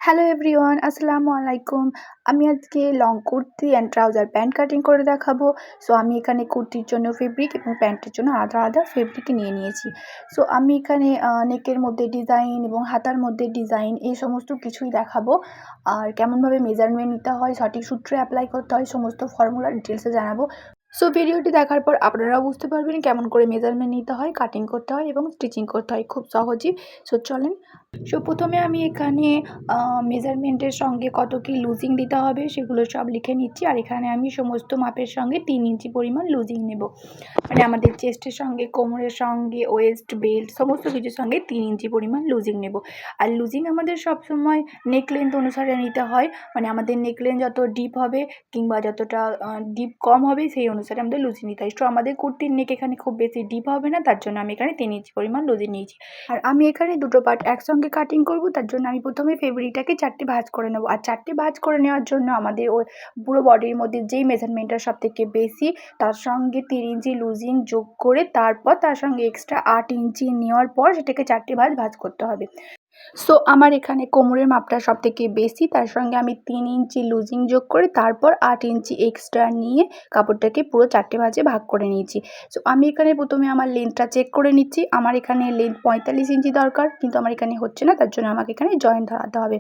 Hello everyone, আসসালামু আলাইকুম। আমি আজকে long kurti and trouser pant cutting করে দেখাবো। সো আমি এখানে কুর্তির জন্য ফেব্রিক এবং প্যান্টের জন্য আলাদা আলাদা ফেব্রিক নিয়ে নিয়েছি। সো আমি এখানে নেকের মধ্যে ডিজাইন এবং হাতার মধ্যে ডিজাইন এই সমস্ত কিছুই দেখাবো। আর কেমনভাবে মেজারমেন্ট নিতে হয়, সঠিক সূত্রে অ্যাপ্লাই করতে হয়, সমস্ত ফর্মুলা ডিটেলসে জানাবো। সো ভিডিওটি দেখার পর আপনারাও বুঝতে পারবেন কেমন করে মেজারমেন্ট নিতে হয়, কাটিং করতে হয় এবং স্টিচিং করতে হয় খুব সহজেই। সো চলেন। সো প্রথমে আমি এখানে মেজারমেন্টের সঙ্গে কত কি লুজিং দিতে হবে সেগুলো সব লিখে নিচ্ছি। আর এখানে আমি সমস্ত মাপের সঙ্গে 3 ইঞ্চি পরিমাণ লুজিং নেব। মানে আমাদের চেস্টের সঙ্গে, কোমরের সঙ্গে, ওয়েস্ট বেল্ট সমস্ত কিছুর সঙ্গে 3 ইঞ্চি পরিমাণ লুজিং নেব। আর লুজিং আমাদের সবসময় নেক লেন্থ অনুসারে নিতে হয়। মানে আমাদের নেক লেন্থ যত ডিপ হবে কিংবা যতটা ডিপ কম হবে সেই অনুসারে আমাদের লুজিং নিতে হয়। তো আমাদের কুর্তির নেক এখানে খুব বেশি ডিপ হবে না, তার জন্য আমি এখানে 3 ইঞ্চি পরিমাণ লুজিং নিয়েছি। আর আমি এখানে দুটো পার্ট একসঙ্গে কাটিং করব, তার জন্য আমি প্রথমে ফেব্রিকটাকে 4টে ভাঁজ করে নেব। আর 4টে ভাঁজ করে নেওয়ার জন্য আমাদের ওই পুরো বডির মধ্যে যেই মেজারমেন্টটা সবথেকে বেশি তার সঙ্গে 3 ইঞ্চি লুজিং যোগ করে তারপর তার সঙ্গে এক্সট্রা 8 ইঞ্চি নেওয়ার পর সেটাকে 4টে ভাঁজ করতে হবে। সো আমার এখানে কোমরের মাপটা সবথেকে বেশি, তার সঙ্গে আমি 3 ইঞ্চি লুজিং যোগ করে তারপর 8 ইঞ্চি এক্সট্রা নিয়ে কাপড়টাকে পুরো 4টে ভাঁজে ভাগ করে নিয়েছি। সো আমি এখানে প্রথমে আমার লেন্থটা চেক করে নিচ্ছি। আমার এখানে লেন্থ 45 ইঞ্চি দরকার, কিন্তু আমার এখানে হচ্ছে না, তার জন্য আমাকে এখানে জয়েন্ট ধরাতে হবে।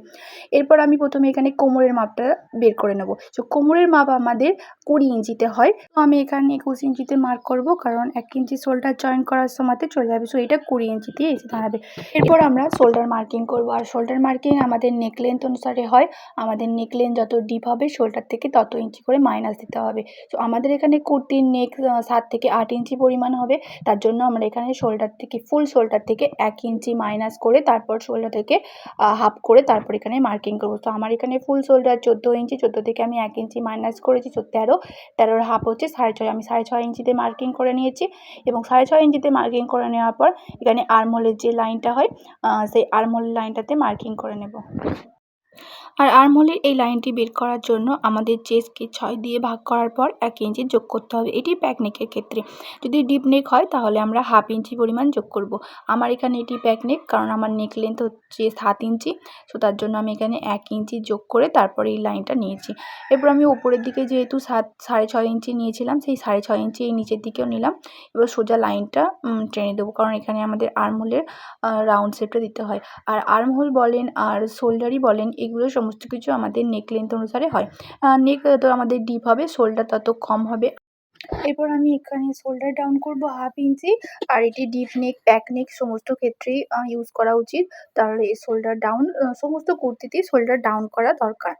এরপর আমি প্রথমে এখানে কোমরের মাপটা বের করে নেব। সো কোমরের মাপ আমাদের 20 ইঞ্চিতে হয়। তো আমি এখানে 21 ইঞ্চিতে মার্ক করব, কারণ 1 ইঞ্চি শোল্ডার জয়েন করার সময়তে চলে যাবে। সো এটা 20 ইঞ্চিতে এসে দাঁড়াবে। এরপর আমরা শোল্ডার মার্কিং করব। আর শোল্ডার মার্কিং আমাদের নেক লেন্থ অনুসারে হয়। আমাদের নেক লেন্থ যত ডিপ হবে শোল্ডার থেকে তত ইঞ্চি করে মাইনাস দিতে হবে। সো আমাদের এখানে কুর্তির নেক 7 থেকে 8 ইঞ্চি পরিমাণ হবে, তার জন্য আমরা এখানে শোল্ডার থেকে ফুল শোল্ডার থেকে 1 ইঞ্চি মাইনাস করে তারপর শোল্ডার থেকে হাফ করে তারপর এখানে মার্কিং করব। তো আমার এখানে ফুল শোল্ডার 14 ইঞ্চি, 14 থেকে আমি 1 ইঞ্চি মাইনাস করেছি, 13, 13-র হাফ হচ্ছে 6.5। আমি 6.5 ইঞ্চিতে মার্কিং করে নিয়েছি এবং 6.5 ইঞ্চিতে মার্কিং করে নেওয়ার পর এখানে আর্মহোলের যে লাইনটা হয় সেই আর্মহোল লাইনটাতে মার্কিং করে নেব। আর আর্মহোলের এই লাইনটি বের করার জন্য আমাদের চেস্টকে 6 দিয়ে ভাগ করার পর 1 ইঞ্চি যোগ করতে হবে। এটি ব্যাক নেকের ক্ষেত্রে। যদি ডিপ নেক হয় তাহলে আমরা হাফ ইঞ্চি পরিমাণ যোগ করব। আমার এখানে এটি ব্যাক নেক, কারণ আমার নেক লেন্থ হচ্ছে 7 ইঞ্চি। সো তার জন্য আমি এখানে 1 ইঞ্চি যোগ করে তারপরে এই লাইনটা নিয়েছি। এরপর আমি উপরের দিকে যেহেতু 6.5 ইঞ্চি নিয়েছিলাম, সেই 6.5 ইঞ্চি এই নিচের দিকেও নিলাম। এবার সোজা লাইনটা টেনে দেবো, কারণ এখানে আমাদের আর্মহোলের রাউন্ড শেপটা দিতে হয়। আর আর্মহোল বলেন আর শোল্ডারই বলেন, এগুলো সমস্ত কিছু আমাদের নেক লেন্থ অনুসারে হয়। নেক যত আমাদের ডিপ হবে শোল্ডার তত কম হবে। এরপর আমি এখানে শোল্ডার ডাউন করব হাফ ইঞ্চি। আর এটি ডিপ নেক, ব্যাক নেক সমস্ত ক্ষেত্রেই ইউজ করা উচিত। তাহলে এই শোল্ডার ডাউন সমস্ত কুর্তিতেই শোল্ডার ডাউন করা দরকার।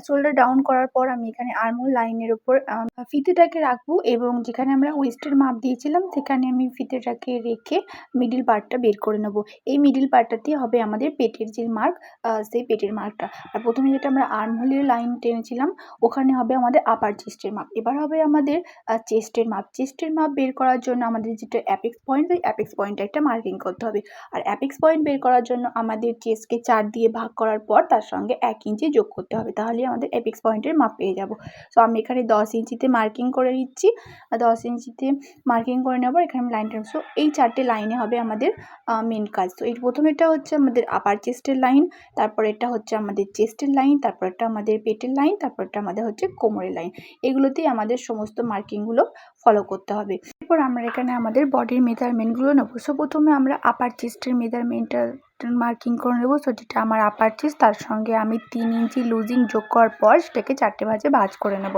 শোল্ডার ডাউন করার পর আমি এখানে আর্মহোল লাইনের ওপর ফিতেটাকে রাখবো এবং যেখানে আমরা ওয়েস্টের মাপ দিয়েছিলাম সেখানে আমি ফিতেটাকে রেখে মিডল পার্টটা বের করে নেব। এই মিডল পার্টটাতেই হবে আমাদের পেটের যে মার্ক, সেই পেটের মার্কটা। আর প্রথমে যেটা আমরা আর্মহোলের লাইন টেনেছিলাম ওখানে হবে আমাদের আপার চেস্টের মাপ। এবার হবে আমাদের চেস্টের মাপ। চেস্টের মাপ বের করার জন্য আমাদের যেটা অ্যাপেক্স পয়েন্ট, ওই অ্যাপেক্স পয়েন্টে একটা মার্কিং করতে হবে। আর অ্যাপেক্স পয়েন্ট বের করার জন্য আমাদের চেস্টকে 4 দিয়ে ভাগ করার পর তার সঙ্গে 1 ইঞ্চি যোগ করতে হবে, তাহলেই আমাদের অ্যাপেক্স পয়েন্টের মাপ পেয়ে যাব। সো আমি এখানে 10 ইঞ্চিতে মার্কিং করে নিচ্ছি। 10 ইঞ্চিতে মার্কিং করে নেওয়ার পর এখানে আমি লাইনটা, সো এই 4টে লাইনে হবে আমাদের মেন কাজ। তো এই প্রথমেরটা হচ্ছে আমাদের আপার চেস্টের লাইন, তারপর এটা হচ্ছে আমাদের চেস্টের লাইন, তারপরটা আমাদের পেটের লাইন, তারপরটা আমাদের হচ্ছে কোমরের লাইন। এগুলোতেই আমাদের সমস্ত মার্কিংগুলো ফলো করতে হবে। এরপর আমরা এখানে আমাদের বডির মেজারমেন্টগুলো নেব। সো প্রথমে আমরা আপার চেস্টের মেজারমেন্টটা মার্কিং করে নেব। সো যেটা আমার আপার চেস্ট তার সঙ্গে আমি 3 ইঞ্চি লুজিং যোগ করার পর সেটাকে 4টে ভাঁজে ভাঁজ করে নেব।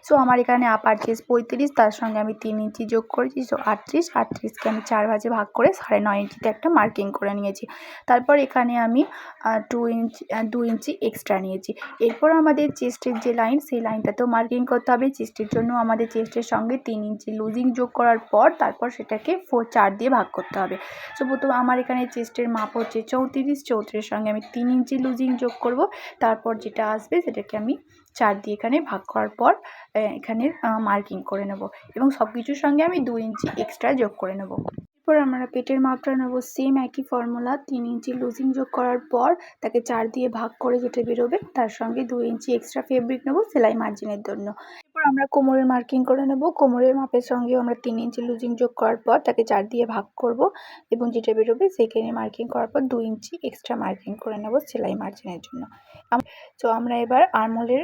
সো আমার এখানে আপার চেস্ট 35, তার সঙ্গে আমি 3 ইঞ্চি যোগ করেছি। সো 38, 38কে আমি 4 ভাঁজে ভাগ করে 9.5 ইঞ্চিতে একটা মার্কিং করে নিয়েছি। তারপর এখানে আমি 2 ইঞ্চি এক্সট্রা নিয়েছি। এরপর আমাদের চেস্টের যে লাইন সেই লাইনটাতেও মার্কিং করতে হবে। চেস্টের জন্য আমাদের চেস্টের সঙ্গে 3 ইঞ্চি লুজিং যোগ করার পর তারপর সেটাকে 4 দিয়ে ভাগ করতে হবে। সো প্রথমে আমার এখানে চেস্টের মাপ হচ্ছে 34, 34-এর সঙ্গে আমি 3 ইঞ্চি লুজিং যোগ করব। তারপর যেটা আসবে সেটাকে আমি 4 দিয়ে এখানে ভাগ করার পর এখানে মার্কিং করে নেব এবং সব কিছুর সঙ্গে আমি 2 ইঞ্চি এক্সট্রা যোগ করে নেব। এরপর আমরা পেটের মাপটা নেব সেম একই ফর্মুলা 3 ইঞ্চি লুজিং যোগ করার পর তাকে 4 দিয়ে ভাগ করে যেটা বেরোবে তার সঙ্গে 2 ইঞ্চি এক্সট্রা ফেব্রিক নেব সেলাই মার্জিনের জন্য। এরপর আমরা কোমরের মার্কিং করে নেব। কোমরের মাপের সঙ্গেও আমরা 3 ইঞ্চি লুজিং যোগ করার পর তাকে 4 দিয়ে ভাগ করব এবং যেটা বেরোবে সেখানে মার্কিং করার পর 2 ইঞ্চি এক্সট্রা মার্কিং করে নেব সেলাই মার্জিনের জন্য। তো আমরা এবার আর্মহোলের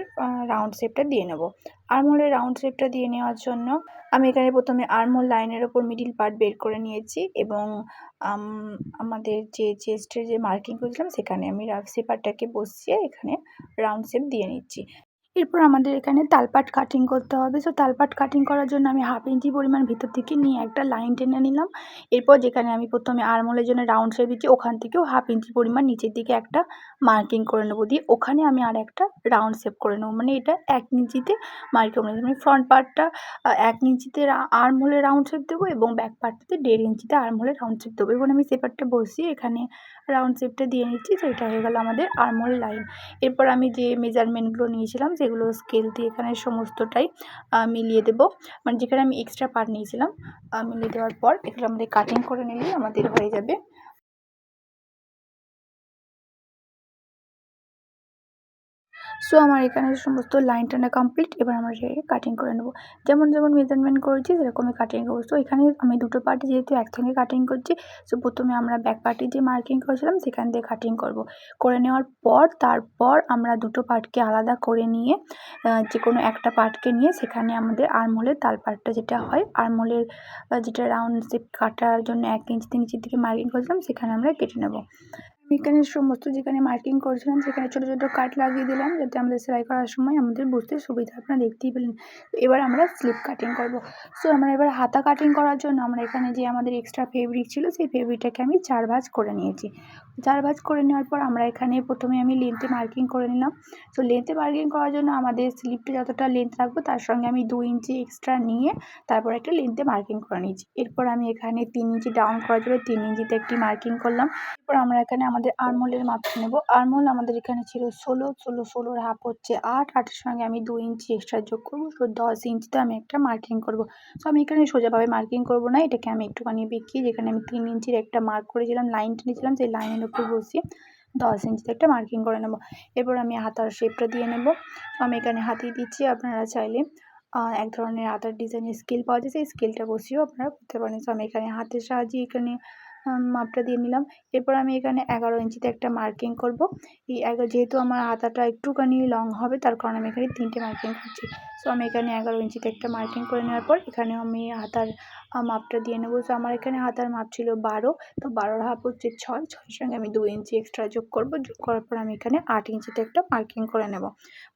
রাউন্ড শেপটা দিয়ে নেব। আর্মহোলের রাউন্ড শেপটা দিয়ে নেওয়ার জন্য আমি এখানে প্রথমে আর্মহোল লাইনের ওপর মিডিল পার্ট বের করে নিয়েছি এবং আমাদের যে চেস্টের যে মার্কিং করেছিলাম সেখানে আমি রাফ শেপারটাকে বসিয়ে এখানে রাউন্ড শেপ দিয়ে নিচ্ছি। এরপর আমাদের এখানে তালপাট কাটিং করতে হবে। সো তালপাট কাটিং করার জন্য আমি 1/2 ইঞ্চি পরিমাণ ভিতর থেকে নিয়ে একটা লাইন টেনে নিলাম। এরপর যেখানে আমি প্রথমে আর্মহোলের জন্য রাউন্ড শেপ দিচ্ছি ওখান থেকেও 1/2 ইঞ্চি পরিমাণ নিচের দিকে একটা মার্কিং করে নেবো, দিয়ে ওখানে আমি আর একটা রাউন্ড শেপ করে নেবো। মানে এটা 1 ইঞ্চিতে মার্কিং করে নেবো। মানে ফ্রন্ট পার্টটা 1 ইঞ্চিতে আর্মহোলের রাউন্ড শেপ দেবো এবং ব্যাক পার্টটাতে 1.5 ইঞ্চিতে আর্মহোলের রাউন্ড শেপ দেবো। এবং আমি শেপারটা বসিয়ে এখানে রাউন্ড শেপটা দিয়ে নিচ্ছি। তো এটা হয়ে গেল আমাদের আর্মহোল লাইন। এরপর আমি যে মেজারমেন্টগুলো নিয়েছিলাম সেগুলো স্কেল দিয়ে এখানে সমস্তটাই মিলিয়ে দেবো। মানে যেখানে আমি এক্সট্রা পার্ট নিয়েছিলাম মিলিয়ে দেওয়ার পর এগুলো আমাদের কাটিং করে নিলেই আমাদের হয়ে যাবে। সো আমার এখানে সমস্ত লাইন টানা কমপ্লিট। এবার আমরা সেটাকে কাটিং করে নেব। যেমন মেজারমেন্ট করেছি সেরকমই কাটিং করবো। সো এখানে আমি দুটো পার্টে যেহেতু একসঙ্গে কাটিং করছি, সো প্রথমে আমরা ব্যাক পার্টে যে মার্কিং করেছিলাম সেখান দিয়ে কাটিং করে নেওয়ার পর তারপর আমরা দুটো পার্টকে আলাদা করে নিয়ে যে কোনো একটা পার্টকে নিয়ে সেখানে আমাদের আর্মহোলের তাল পার্টটা যেটা হয় আর্মহোলের যেটা রাউন্ড শেপ কাটার জন্য 1 ইঞ্চি 3 ইঞ্চির দিকে মার্কিং করেছিলাম সেখানে আমরা কেটে নেব। এখানে সমস্ত যেখানে মার্কিং করেছিলাম সেখানে ছোটো ছোটো কাট লাগিয়ে দিলাম যাতে আমাদের সেলাই করার সময় আমাদের বুঝতে সুবিধা। আপনারা দেখতেই পেলেন। এবার আমরা স্লিপ কাটিং করব। সো আমরা এবার হাতা কাটিং করার জন্য আমরা এখানে যে আমাদের এক্সট্রা ফেব্রিক ছিল সেই ফেব্রিকটাকে আমি 4 ভাঁজ করে নিয়েছি। 4 ভাঁজ করে নেওয়ার পর আমরা এখানে প্রথমে আমি লেন্থে মার্কিং করে নিলাম। সো লেন্থে মার্কিং করার জন্য আমাদের স্লিপটা যতটা লেন্থ রাখবো তার সঙ্গে আমি 2 ইঞ্চি এক্সট্রা নিয়ে তারপর একটা লেন্থে মার্কিং করে নিয়েছি। এরপর আমি এখানে 3 ইঞ্চি ডাউন করার জন্য 3 ইঞ্চিতে একটি মার্কিং করলাম। এরপর আমরা এখানে আমাদের আর্মহোলের মাপটা নেব। আর্মহোল আমাদের এখানে ছিল 16 হাফ হচ্ছে 8, 8-এর সঙ্গে আমি 2 ইঞ্চি এক্সট্রা যোগ করবো। সো 10 ইঞ্চিতে আমি একটা মার্কিং করব। সো আমি এখানে সোজাভাবে মার্কিং করব না, এটাকে আমি একটুখানি বেঁকিয়ে যেখানে আমি 3 ইঞ্চির একটা মার্ক করেছিলাম লাইন টেনেছিলাম সেই লাইনের উপর বসিয়ে 10 ইঞ্চিতে একটা মার্কিং করে নেব। এরপর আমি হাতার শেপটা দিয়ে নেব। আমি এখানে হাতিয়ে দিচ্ছি। আপনারা চাইলে এক ধরনের হাতার ডিজাইনের স্কেল পাওয়া যায়, সেই স্কেলটা বসিয়েও আপনারা করতে পারেন। সো আমি এখানে হাতের সাহায্যে এখানে মাপটা দিয়ে নিলাম। এরপর আমি এখানে 11 ইঞ্চিতে একটা মার্কিং করব। এই যেহেতু আমার হাতাটা একটুখানি লং হবে তার কারণে আমি এখানে 3টে মার্কিং করছি। সো আমি এখানে 11 ইঞ্চিতে একটা মার্কিং করে নেওয়ার পর এখানেও আমি হাতার মাপটা দিয়ে নেব। সো আমার এখানে হাতার মাপ ছিল 12, তো 12 হাফ হচ্ছে 6, 6-এর সঙ্গে আমি 2 ইঞ্চি এক্সট্রা যোগ করব। যোগ করার পর আমি এখানে 8 ইঞ্চিতে একটা মার্কিং করে নেব।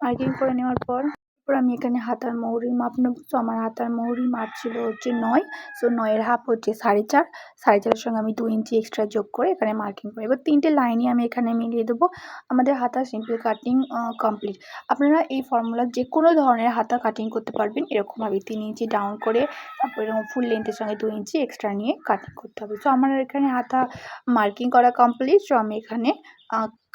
মার্কিং করে নেওয়ার পর আমি এখানে হাতার মহরির মাপ নেব। সো আমার হাতার মহরির মাপ ছিল হচ্ছে 9। সো 9-এর হাফ হচ্ছে 4.5, 4.5-এর সঙ্গে আমি 2 ইঞ্চি এক্সট্রা যোগ করে এখানে মার্কিং করি। এবার 3টে লাইনই আমি এখানে মিলিয়ে দেবো। আমাদের হাতা সিম্পল কাটিং কমপ্লিট। আপনারা এই ফর্মুলার যে কোনো ধরনের হাতা কাটিং করতে পারবেন এরকমভাবে 3 ইঞ্চি ডাউন করে তারপর এরকম ফুল লেন্থের সঙ্গে 2 ইঞ্চি এক্সট্রা নিয়ে কাটিং করতে হবে। সো আমার এখানে হাতা মার্কিং করা কমপ্লিট। সো আমি এখানে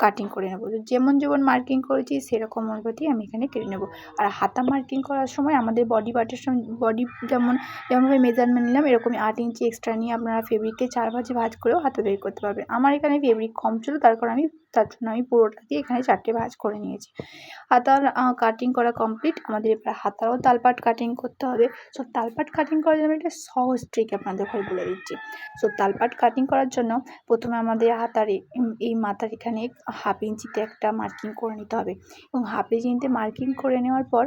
কাটিং করে নেব। যেমন মার্কিং করেছি সেরকম অনুপাতেই আমি এখানে কেটে নেব। আর হাতা মার্কিং করার সময় আমাদের বডি পার্টের সঙ্গে বডি যেমনভাবে মেজারমেন্ট নিলাম এরকমই 8 ইঞ্চি এক্সট্রা নিয়ে আপনারা ফেব্রিককে 4 ভাঁজে ভাঁজ করেও হাতা বের করতে পারবেন। আমার এখানে ফেব্রিক কম ছিল তার জন্য আমি পুরোটা দিয়ে এখানে 4টে ভাঁজ করে নিয়েছি। হাতার কাটিং করা কমপ্লিট। আমাদের এবার হাতারও তালপাট কাটিং করতে হবে। সো তালপাট কাটিং করার জন্য একটা সহজ ট্রিক আপনাদের ঘরে বলে দিচ্ছি। সো তালপাট কাটিং করার জন্য প্রথমে আমাদের হাতার এই মাথার এখানে 1/2 ইঞ্চিতে একটা মার্কিং করে নিতে হবে এবং 1/2 ইঞ্চিতে মার্কিং করে নেওয়ার পর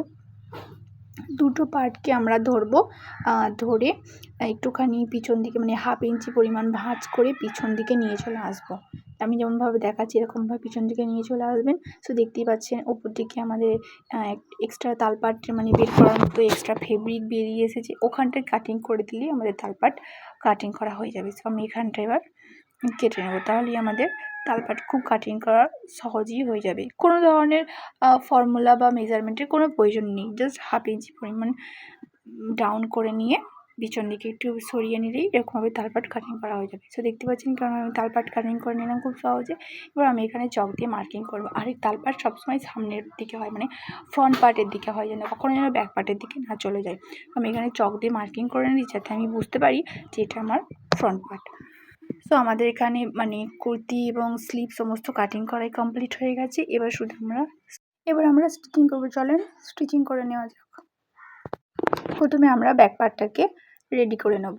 দুটো পার্টকে আমরা ধরবো। ধরে একটুখানি পিছন দিকে মানে 1/2 ইঞ্চি পরিমাণ ভাঁজ করে পিছন দিকে নিয়ে চলে আসবো। আমি যেমনভাবে দেখাচ্ছি এরকমভাবে পিছন দিকে নিয়ে চলে আসবেন। সো দেখতেই পাচ্ছেন উপর দিকে আমাদের এক্সট্রা তালপাট মানে বের করার মতো এক্সট্রা ফেব্রিক বেরিয়ে এসেছে, ওখানটায় কাটিং করে দিলেই আমাদের তালপাট কাটিং করা হয়ে যাবে। সো আমি এখানটা এবার কেটে নেব, তাহলেই আমাদের তালপাট খুব কাটিং করা সহজই হয়ে যাবে। কোনো ধরনের ফর্মুলা বা মেজারমেন্টের কোনো প্রয়োজন নেই। জাস্ট 1/2 ইঞ্চি পরিমাণ ডাউন করে নিয়ে পিছন দিকে একটু সরিয়ে নিলেই এরকমভাবে তালপাট কাটিং করা হয়ে যাবে। সো দেখতে পাচ্ছেন কারণ আমি তালপাট কাটিং করে নিলাম খুব সহজে। এবার আমি এখানে চক দিয়ে মার্কিং করবো। আর এই তালপাট সবসময় সামনের দিকে হয়, মানে ফ্রন্ট পার্টের দিকে হয়, যেন কখনো যেন ব্যাক পার্টের দিকে না চলে যায়। আমি এখানে চক দিয়ে মার্কিং করে নিই যাতে আমি বুঝতে পারি যে এটা আমার ফ্রন্ট পার্ট। সো আমাদের এখানে মানে কুর্তি এবং স্লিভ সমস্ত কাটিং করাই কমপ্লিট হয়ে গেছে। এবার আমরা স্টিচিং করবো। চলেন স্টিচিং করে নেওয়া যাক। প্রথমে আমরা ব্যাক পার্টটাকে রেডি করে নেব।